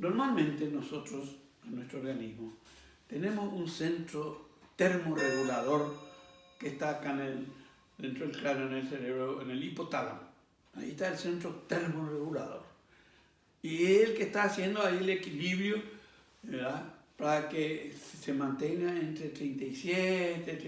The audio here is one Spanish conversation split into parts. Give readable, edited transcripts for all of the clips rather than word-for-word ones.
Normalmente nosotros, en nuestro organismo, tenemos un centro termorregulador que está acá dentro del cráneo, en el cerebro, en el hipotálamo. Ahí está el centro termorregulador. Y es el que está haciendo ahí el equilibrio, ¿verdad?, para que se mantenga entre 37,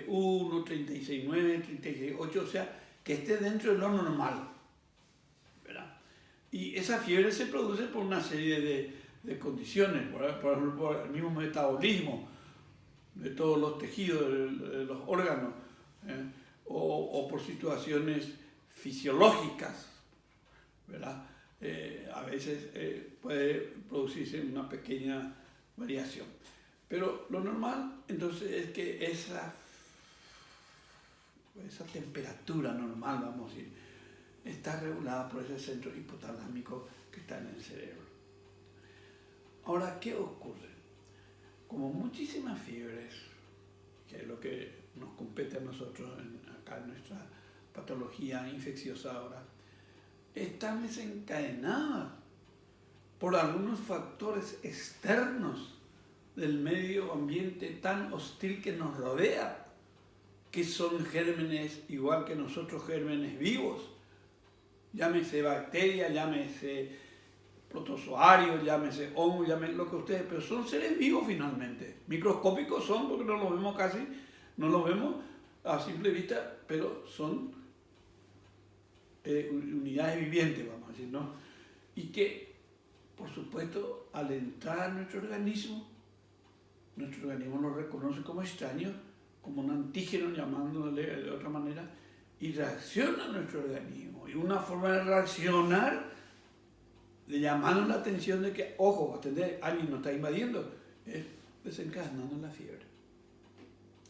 37,1, 36,9, 36,8, o sea, que esté dentro de lo normal, ¿verdad? Y esa fiebre se produce por una serie de condiciones, por ejemplo, por el mismo metabolismo de todos los tejidos, de los órganos, o por situaciones fisiológicas, ¿verdad? A veces puede producirse una pequeña variación. Pero lo normal, entonces, es que esa temperatura normal, vamos a decir, está regulada por ese centro hipotalámico que está en el cerebro. Ahora, ¿qué ocurre? Como muchísimas fiebres, que es lo que nos compete a nosotros acá en nuestra patología infecciosa ahora, están desencadenadas por algunos factores externos del medio ambiente tan hostil que nos rodea, que son gérmenes igual que nosotros, gérmenes vivos, llámese bacterias, llámese protozoarios, llámese hongos, llámese lo que ustedes, pero son seres vivos finalmente. Microscópicos son porque no los vemos casi, no los vemos a simple vista, pero son unidades vivientes, vamos a decir, ¿no? Y que, por supuesto, al entrar a nuestro organismo lo reconoce como extraño, como un antígeno, llamándole de otra manera, y reacciona a nuestro organismo. Y una forma de reaccionar, de llamarnos la atención de que, ojo, alguien nos está invadiendo, es desencadenando la fiebre.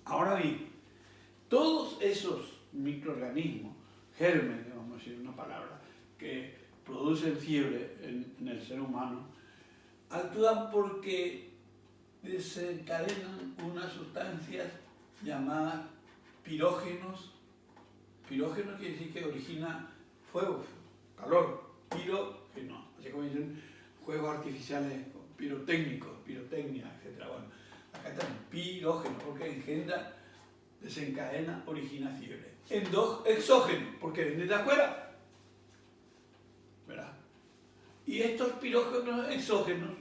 Ahora bien, todos esos microorganismos, gérmenes, vamos a decir una palabra, que producen fiebre en el ser humano, actúan porque desencadenan unas sustancias llamadas pirógenos. Pirógeno quiere decir que origina fuego, calor, pirógeno, así como dicen juegos artificiales, pirotécnicos, pirotecnia, etc. Bueno, acá están pirógeno, porque engendra, desencadena, origina fiebre. Exógeno, porque viene de afuera, ¿verdad? Y estos pirógenos exógenos,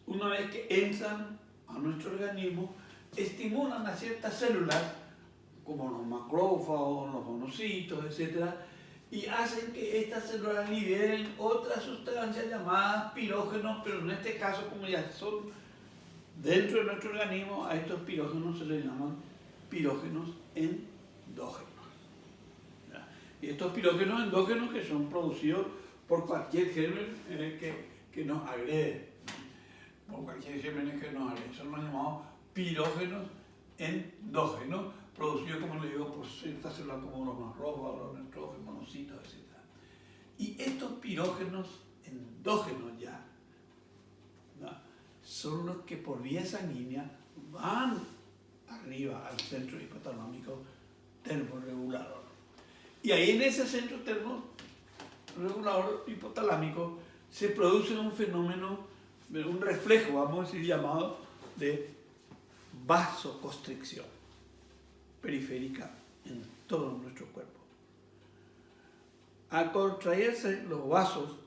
una vez que entran a nuestro organismo, estimulan a ciertas células, como los macrófagos, los monocitos, etc., y hacen que estas células liberen otras sustancias llamadas pirógenos, pero en este caso, como ya son dentro de nuestro organismo, a estos pirógenos se les llaman pirógenos endógenos. ¿Ya? Y estos pirógenos endógenos que son producidos por cualquier germen que nos agrede, por cualquier germen que nos agrede, son los llamados pirógenos endógenos, producidos, como le digo, por ciertas células como los macrófagos, los neutrófilos, monocitos, etc. Y estos pirógenos endógenos ya, ¿no?, son los que por vía sanguínea van arriba al centro hipotalámico termorregulador. Y ahí en ese centro termorregulador hipotalámico se produce un fenómeno, un reflejo, vamos a decir, llamado de vasoconstricción periférica en todo nuestro cuerpo. Al contraerse los vasos,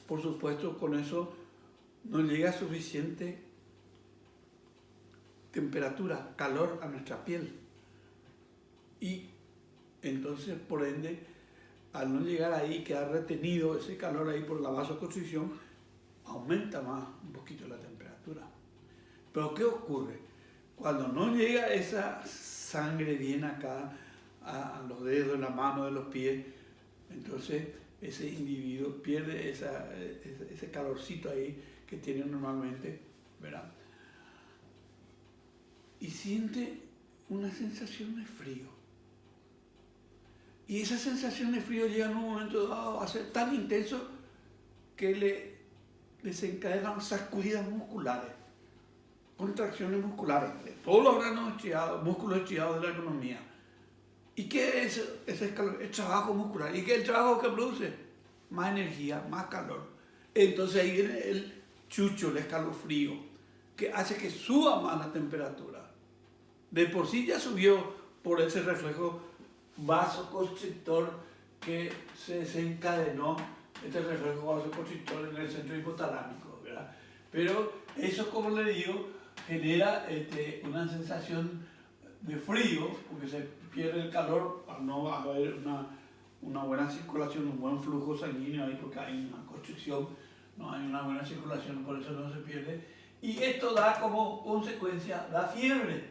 por supuesto, con eso no llega suficiente temperatura, calor a nuestra piel. Y entonces, por ende, al no llegar ahí, quedar retenido ese calor ahí por la vasoconstricción, aumenta más un poquito la temperatura. Pero ¿qué ocurre? Cuando no llega esa sangre bien acá a los dedos, en la mano, de los pies, entonces ese individuo pierde ese calorcito ahí que tiene normalmente, ¿verdad? Y siente una sensación de frío. Y esa sensación de frío llega en un momento dado a ser tan intenso que le desencadenan sacudidas musculares, contracciones musculares, de todos los órganos estriados, músculos estriados de la economía. ¿Y qué es ese calor? El trabajo muscular. ¿Y qué es el trabajo que produce? Más energía, más calor. entonces ahí viene el chucho, el escalofrío, que hace que suba más la temperatura. De por sí ya subió por ese reflejo vasoconstrictor que se desencadenó, este reflejo vasoconstrictor en el centro hipotalámico, ¿verdad? Pero eso, como le digo, genera una sensación de frío, porque se pierde el calor al no haber una buena circulación, un buen flujo sanguíneo ahí, porque hay una constricción, no hay una buena circulación, por eso no se pierde. Y esto da como consecuencia, da fiebre.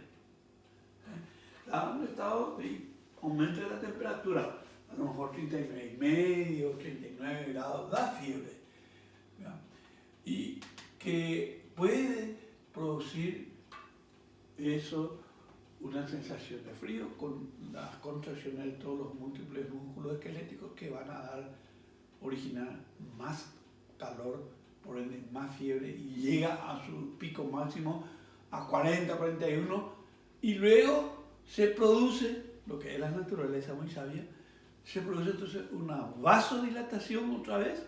Da un estado de aumento de la temperatura, a lo mejor 39,5, 39 grados, da fiebre. ¿Verdad? Y que puede producir eso una sensación de frío con las contracciones de todos los múltiples músculos esqueléticos que van a originar más calor, por ende más fiebre, y llega a su pico máximo a 40, 41, y luego se produce, lo que es la naturaleza muy sabia, se produce entonces una vasodilatación otra vez,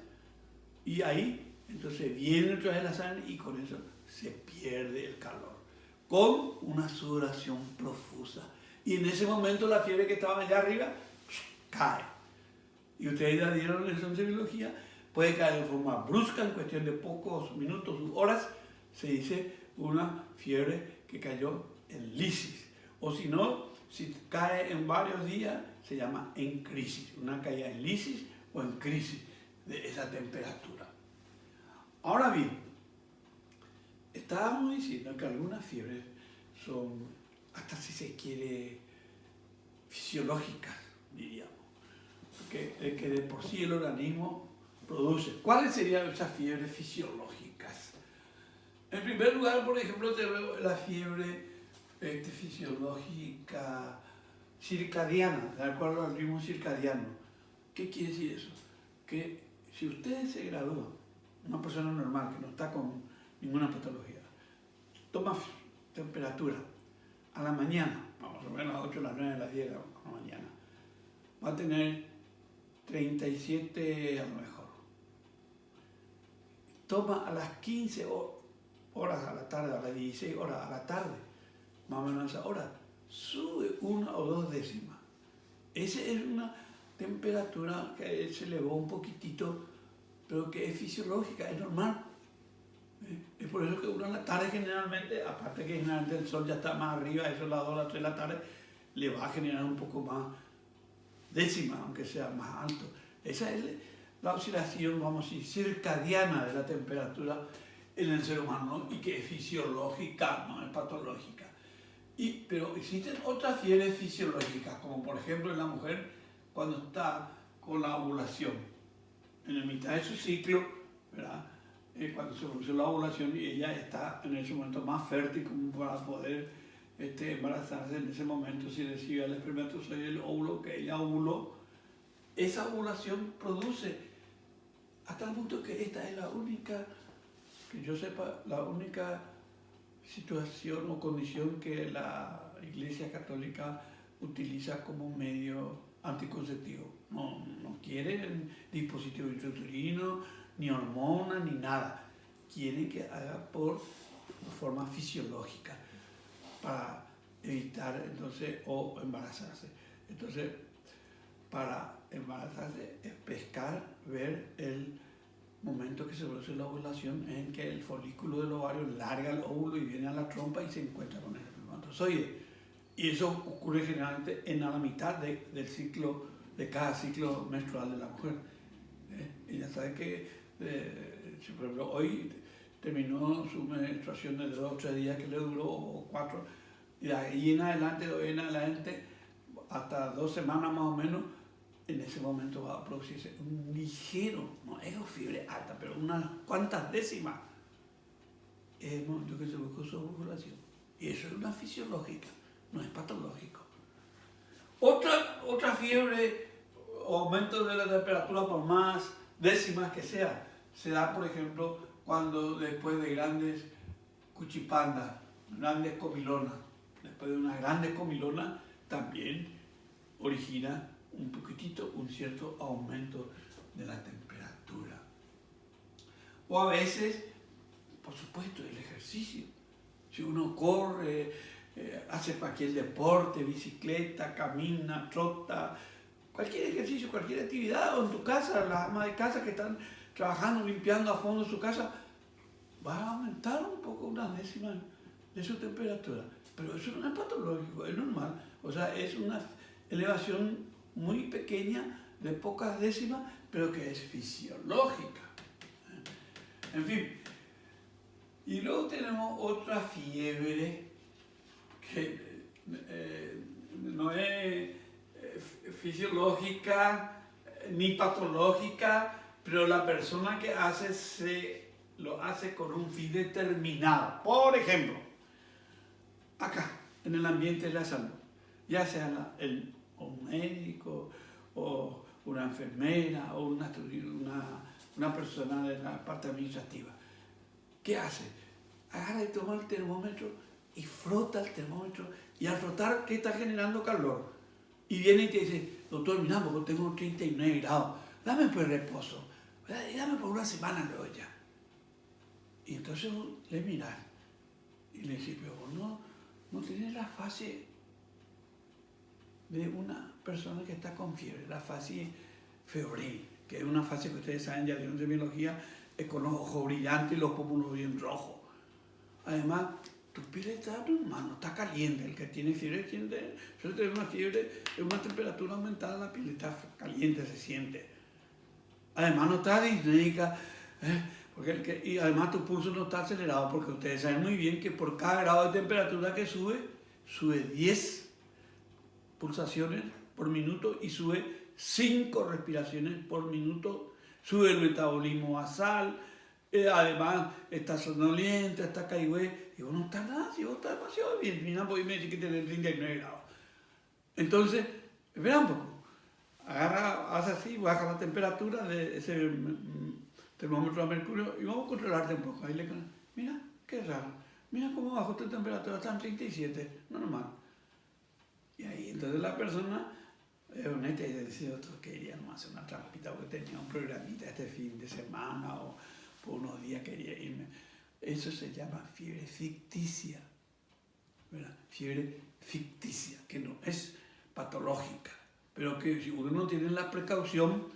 y ahí entonces viene otra vez la sangre y con eso se pierde el calor, con una sudoración profusa. Y en ese momento la fiebre que estaba allá arriba cae. Y ustedes ya dieron lección de biología, puede caer de forma brusca, en cuestión de pocos minutos u horas, se dice una fiebre que cayó en lisis. O si no, si cae en varios días, se llama en crisis, una caída en lisis o en crisis de esa temperatura. Ahora bien, estábamos diciendo que algunas fiebres son, hasta si se quiere, fisiológicas, diríamos, que de por sí el organismo produce. ¿Cuáles serían esas fiebres fisiológicas? En primer lugar, por ejemplo, tenemos la fiebre fisiológica circadiana, de acuerdo al ritmo circadiano. ¿Qué quiere decir eso? Que si usted se gradúa, una persona normal que no está con ninguna patología, toma temperatura a la mañana, más o menos a las 8, a las 9, a las 10 de la mañana, va a tener 37 a lo mejor. Toma a las 15 horas a la tarde, a las 16 horas a la tarde, más o menos a esa hora, sube 1 o 2 décimas. Esa es una temperatura que se elevó un poquitito, pero que es fisiológica, es normal. Es por eso que uno en la tarde generalmente, aparte que generalmente el sol ya está más arriba, eso es las 2 a las 3 de la tarde, le va a generar un poco más décima, aunque sea más alto. Esa es la oscilación, vamos a decir, circadiana de la temperatura en el ser humano, y que es fisiológica, no es patológica. Pero existen otras fiebres fisiológicas, como por ejemplo en la mujer cuando está con la ovulación, en la mitad de su ciclo, ¿verdad? Cuando se produce la ovulación y ella está en ese momento más fértil como para poder embarazarse en ese momento, si recibe el espermatozoide del óvulo que ella ovuló, esa ovulación produce, hasta el punto que esta es la única, que yo sepa, la única situación o condición que la Iglesia Católica utiliza como medio anticonceptivo. No quieren dispositivo intrauterino, ni hormonas, ni nada. Quieren que haga por forma fisiológica para evitar entonces o embarazarse. Entonces, para embarazarse es pescar, ver el momento que se produce la ovulación en que el folículo del ovario larga el óvulo y viene a la trompa y se encuentra con el espermatozoide. Y eso ocurre generalmente en la mitad del ciclo, de cada ciclo menstrual de la mujer. Ella sabe que, si por ejemplo hoy terminó su menstruación de 2 o 3 días que le duró, o 4, y de ahí en adelante, hasta 2 semanas más o menos, en ese momento va a producirse un ligero, no es fiebre alta, pero unas cuantas décimas, es el momento que se busca su ovulación. Y eso es una fisiológica, no es patológico. Otra fiebre, aumento de la temperatura por más décimas que sea, se da, por ejemplo, cuando después de grandes cuchipandas, grandes comilonas, después de una grande comilona, también origina un poquitito, un cierto aumento de la temperatura. O a veces, por supuesto, el ejercicio. Si uno corre, hace cualquier deporte, bicicleta, camina, trota, cualquier ejercicio, cualquier actividad, o en tu casa, las amas de casa que están trabajando, limpiando a fondo su casa, va a aumentar un poco, una décima de su temperatura. Pero eso no es patológico, es normal. O sea, es una elevación muy pequeña, de pocas décimas, pero que es fisiológica. En fin. Y luego tenemos otra fiebre que no es fisiológica ni patológica, pero la persona que hace lo hace con un fin determinado. Por ejemplo, acá, en el ambiente de la salud, ya sea un médico o una enfermera o una persona de la parte administrativa. ¿Qué hace? Agarra y toma el termómetro y frota el termómetro, y al frotar, ¿qué está generando calor? Y viene y te dice, doctor, mira, porque tengo 39 grados, dame pues reposo, dame por una semana luego ya. Y entonces le miras y le dices, pero vos no tienes la fase de una persona que está con fiebre, la fase febril, que es una fase que ustedes saben ya de biología, es con los ojos brillantes y los pómulos bien rojos. Además, tu piel está normal, no está caliente. El que tiene fiebre suele tener una fiebre, una temperatura aumentada, la piel está caliente, se siente. Además, no está disnéica, y además tu pulso no está acelerado, porque ustedes saben muy bien que por cada grado de temperatura que sube 10 pulsaciones por minuto y sube 5 respiraciones por minuto, sube el metabolismo basal, además está sonoliente, está caigüe, y vos no estás nada, si vos estás demasiado bien, mira, pues me dice que tenés 39 grados. Entonces, espera un poco, hace así, baja la temperatura de ese termómetro de mercurio y vamos a controlarte un poco. Ahí mira, qué raro, mira cómo bajó tu temperatura, está en 37, normal. Y ahí entonces la persona es honesta y dice, otro quería no hacer una trampita porque tenía un programita este fin de semana o por unos días quería irme. Eso se llama fiebre ficticia, ¿verdad? Fiebre ficticia, que no es patológica, pero que si uno no tiene la precaución,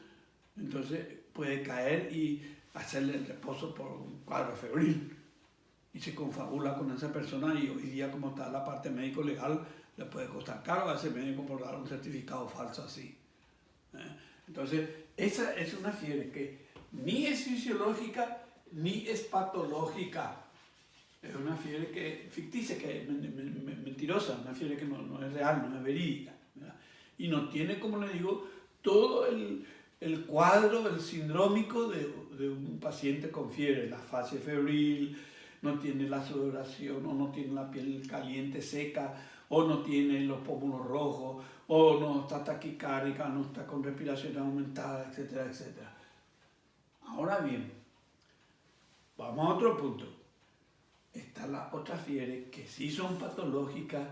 entonces puede caer y hacerle el reposo por un cuadro febril. Y se confabula con esa persona, y hoy día, como está la parte médico-legal, le puede costar caro a ese médico por dar un certificado falso así. Entonces, esa es una fiebre que ni es fisiológica ni es patológica. Es una fiebre que ficticia, que es mentirosa, una fiebre que no es real, no es verídica, ¿verdad? Y no tiene, como le digo, todo el cuadro, el sindrómico de un paciente con fiebre, la fase febril, no tiene la sudoración, o no tiene la piel caliente, seca, o no tiene los pómulos rojos, o no está taquicárdica, no está con respiración aumentada, etcétera, etcétera. Ahora bien, vamos a otro punto. Está la otra fiebre que sí son patológicas